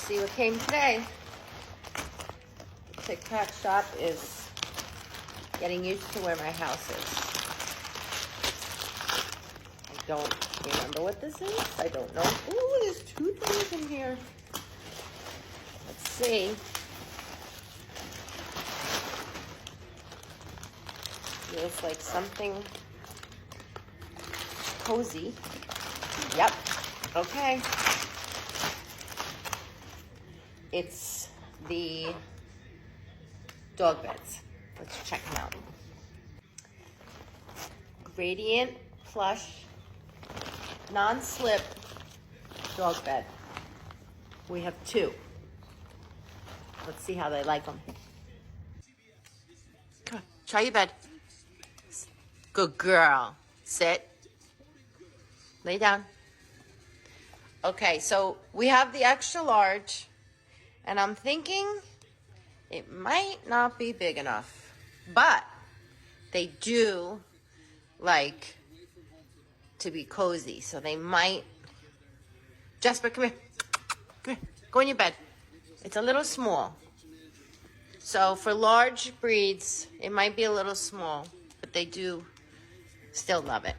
see what came today. Tic Tac shop is getting used to where my house is. I don't remember what this is. I don't know. Ooh, there's 2 things in here. Let's see. Feels like something cozy. Yep. Okay. It's the dog beds. Let's check them out. Gradient plush non-slip dog bed. We have 2. Let's see how they like them. Come on, try your bed. Good girl. Sit. Lay down. Okay, so we have the extra large, and I'm thinking it might not be big enough, but they do like to be cozy, so they might. Jasper, come here. Come here. Go in your bed. It's a little small. So for large breeds, it might be a little small, but they do still love it.